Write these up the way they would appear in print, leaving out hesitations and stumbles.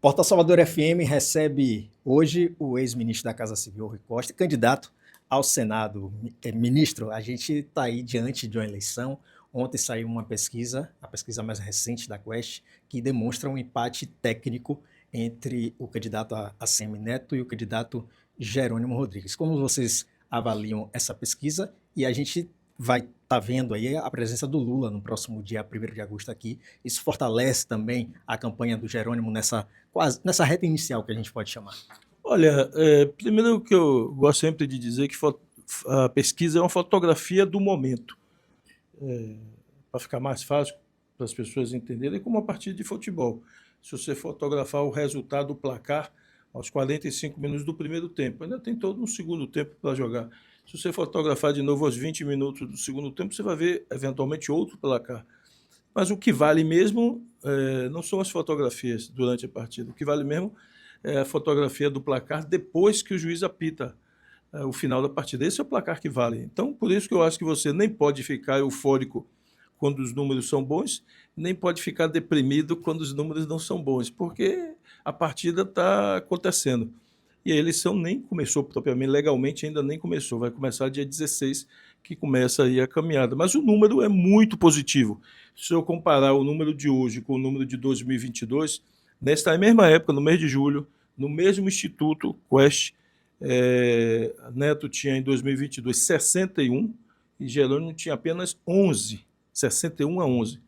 Portal Salvador FM recebe hoje o ex-ministro da Casa Civil, Rui Costa, candidato ao Senado. Ministro, a gente está aí diante de uma eleição. Ontem saiu uma pesquisa, a pesquisa mais recente da Quest, que demonstra um empate técnico entre o candidato a ACM Neto e o candidato Jerônimo Rodrigues. Como vocês avaliam essa pesquisa? E a gente vai estar vendo aí a presença do Lula no próximo dia 1º de agosto aqui. Isso fortalece também a campanha do Jerônimo nessa reta inicial que a gente pode chamar. Olha, primeiro o que eu gosto sempre de dizer que a pesquisa é uma fotografia do momento, para ficar mais fácil para as pessoas entenderem, como uma partida de futebol. Se você fotografar o resultado do placar aos 45 minutos do primeiro tempo, ainda tem todo um segundo tempo para jogar. Se você fotografar de novo aos 20 minutos do segundo tempo, você vai ver eventualmente outro placar. Mas o que vale mesmo não são as fotografias durante a partida, o que vale mesmo é a fotografia do placar depois que o juiz apita o final da partida. Esse é o placar que vale. Então, por isso que eu acho que você nem pode ficar eufórico quando os números são bons, nem pode ficar deprimido quando os números não são bons, porque a partida está acontecendo. E a eleição nem começou propriamente, legalmente ainda nem começou, vai começar dia 16, que começa aí a caminhada. Mas o número é muito positivo. Se eu comparar o número de hoje com o número de 2022, nesta mesma época, no mês de julho, no mesmo instituto, Quest, Neto tinha em 2022 61 e Jerônimo tinha apenas 11, 61 a 11.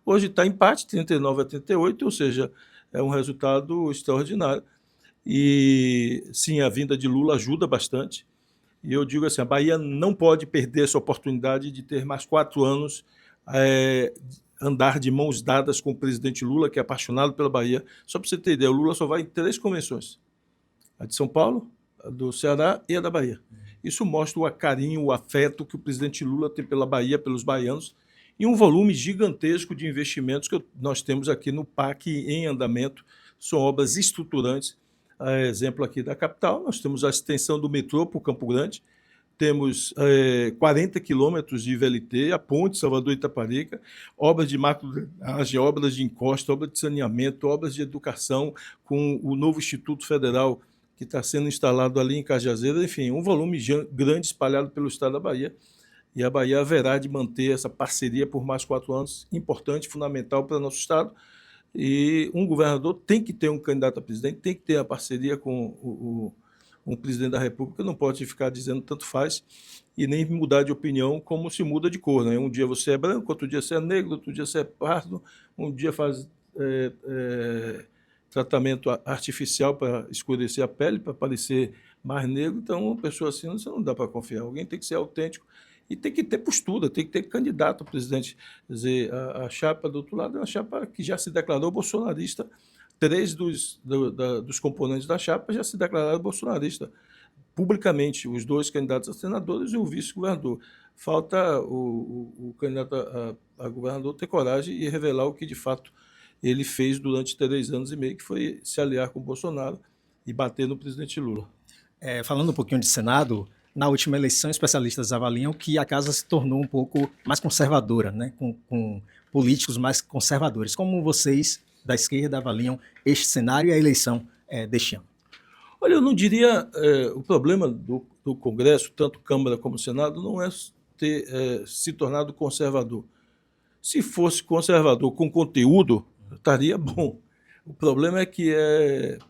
Hoje está empate, 39 a 38, ou seja, é um resultado extraordinário. E sim, a vinda de Lula ajuda bastante. E eu digo assim, a Bahia não pode perder essa oportunidade de ter mais 4 anos, andar de mãos dadas com o presidente Lula, que é apaixonado pela Bahia. Só para você ter ideia, o Lula só vai em 3 convenções. A de São Paulo, a do Ceará e a da Bahia. Isso mostra o carinho, o afeto que o presidente Lula tem pela Bahia, pelos baianos, e um volume gigantesco de investimentos que nós temos aqui no PAC em andamento. São obras estruturantes. Exemplo aqui da capital, nós temos a extensão do metrô para o Campo Grande, temos 40 quilômetros de VLT, a ponte Salvador-Itaparica, obras de macrodrenagem, obras de encosta, obras de saneamento, obras de educação, com o novo Instituto Federal que está sendo instalado ali em Cajazeiras, enfim, um volume grande espalhado pelo estado da Bahia, e a Bahia haverá de manter essa parceria por mais 4 anos, importante, fundamental para o nosso estado. E um governador tem que ter um candidato a presidente, tem que ter a parceria com um presidente da República, não pode ficar dizendo tanto faz e nem mudar de opinião como se muda de cor. Né? Um dia você é branco, outro dia você é negro, outro dia você é pardo, um dia faz tratamento artificial para escurecer a pele, para parecer mais negro. Então, uma pessoa assim você não dá para confiar. Alguém tem que ser autêntico e tem que ter postura, tem que ter candidato a presidente. Quer dizer, a chapa do outro lado é uma chapa que já se declarou bolsonarista. 3 dos componentes da chapa já se declararam bolsonarista publicamente, os 2 candidatos a senadores e o vice-governador. Falta o candidato a governador ter coragem e revelar o que, de fato, ele fez durante 3 anos e meio, que foi se aliar com o Bolsonaro e bater no presidente Lula. Falando um pouquinho de Senado, na última eleição, especialistas avaliam que a casa se tornou um pouco mais conservadora, né? com políticos mais conservadores. Como vocês da esquerda avaliam este cenário e a eleição deste ano? Olha, eu não diria... o problema do Congresso, tanto Câmara como Senado, não é ter se tornado conservador. Se fosse conservador com conteúdo, estaria bom. O problema é que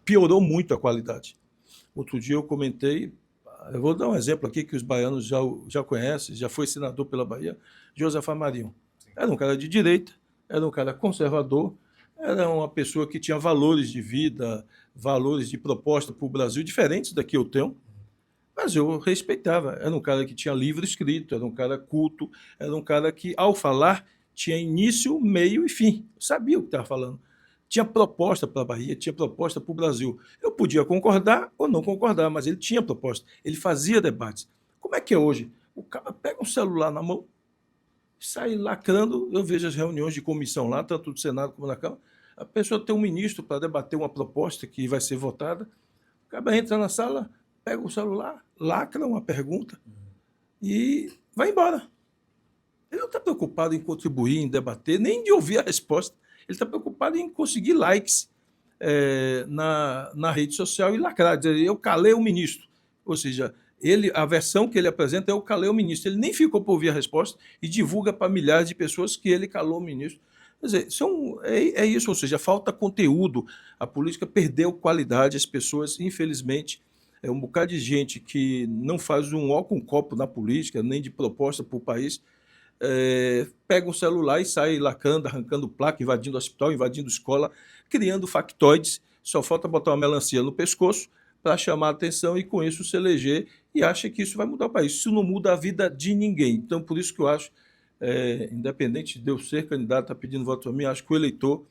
piorou muito a qualidade. Outro dia eu comentei, eu vou dar um exemplo aqui que os baianos já conhecem, já foi senador pela Bahia, Josafá Marinho. Era um cara de direita, era um cara conservador, era uma pessoa que tinha valores de vida, valores de proposta para o Brasil diferentes da que eu tenho, mas eu respeitava. Era um cara que tinha livro escrito, era um cara culto, era um cara que, ao falar, tinha início, meio e fim. Eu sabia o que estava falando. Tinha proposta para a Bahia, tinha proposta para o Brasil. Eu podia concordar ou não concordar, mas ele tinha proposta, ele fazia debates. Como é que é hoje? O cara pega um celular na mão, sai lacrando. Eu vejo as reuniões de comissão lá, tanto do Senado como da Câmara. A pessoa tem um ministro para debater uma proposta que vai ser votada, o cara entra na sala, pega o celular, lacra uma pergunta e vai embora. Ele não está preocupado em contribuir, em debater, nem de ouvir a resposta. Ele está preocupado em conseguir likes. na rede social e lacrar, dizer, eu calei o ministro. Ou seja, a versão que ele apresenta é eu calei o ministro. Ele nem ficou por ouvir a resposta e divulga para milhares de pessoas que ele calou o ministro. Quer dizer, é isso, ou seja, falta conteúdo, a política perdeu qualidade, as pessoas, infelizmente, um bocado de gente que não faz um ó com um copo na política, nem de proposta para o país, pega um celular e sai lacrando, arrancando placa, invadindo hospital, invadindo escola, criando factoides, só falta botar uma melancia no pescoço para chamar a atenção e com isso se eleger e acha que isso vai mudar o país. Isso não muda a vida de ninguém. Então, por isso que eu acho, independente de eu ser candidato, tá pedindo voto para mim, acho que o eleitor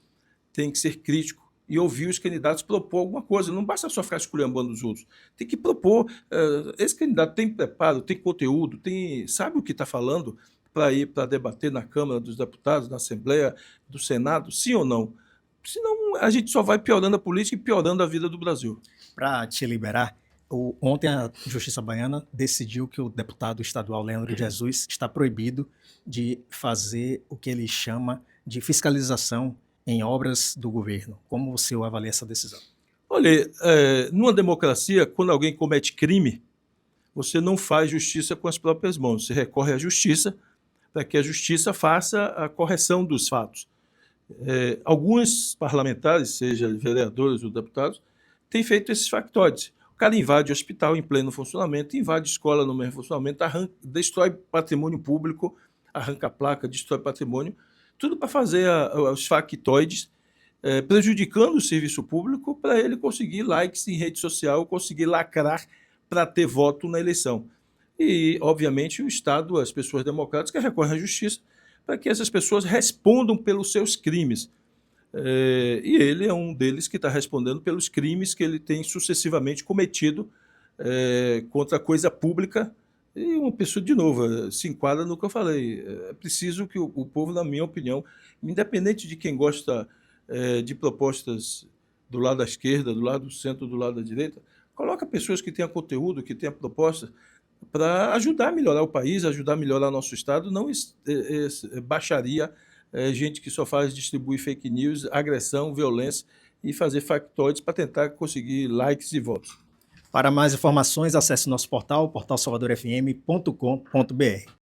tem que ser crítico e ouvir os candidatos propor alguma coisa. Não basta só ficar esculhambando os outros. Tem que propor. Esse candidato tem preparo, tem conteúdo, sabe o que está falando para ir para debater na Câmara dos Deputados, na Assembleia, do Senado, sim ou não? Senão a gente só vai piorando a política e piorando a vida do Brasil. Para te liberar, ontem a Justiça Baiana decidiu que o deputado estadual Leandro de Jesus está proibido de fazer o que ele chama de fiscalização em obras do governo. Como você avalia essa decisão? Olha, numa democracia, quando alguém comete crime, você não faz justiça com as próprias mãos. Você recorre à justiça para que a justiça faça a correção dos fatos. Alguns parlamentares, seja vereadores ou deputados, têm feito esses factoides. O cara invade o hospital em pleno funcionamento, invade escola no mesmo funcionamento, destrói patrimônio público, arranca placa, destrói patrimônio, tudo para fazer os factoides, prejudicando o serviço público para ele conseguir likes em rede social, conseguir lacrar para ter voto na eleição. E, obviamente, o Estado, as pessoas democráticas recorrem à justiça para que essas pessoas respondam pelos seus crimes. E ele é um deles que está respondendo pelos crimes que ele tem sucessivamente cometido contra a coisa pública. E uma pessoa, de novo, se enquadra no que eu falei. É preciso que o povo, na minha opinião, independente de quem gosta de propostas do lado da esquerda, do lado do centro, do lado da direita, coloca pessoas que tenham conteúdo, que tenham proposta, para ajudar a melhorar o país, ajudar a melhorar nosso Estado, não baixaria gente que só faz distribuir fake news, agressão, violência e fazer factoides para tentar conseguir likes e votos. Para mais informações, acesse nosso portal, portalsalvadorfm.com.br.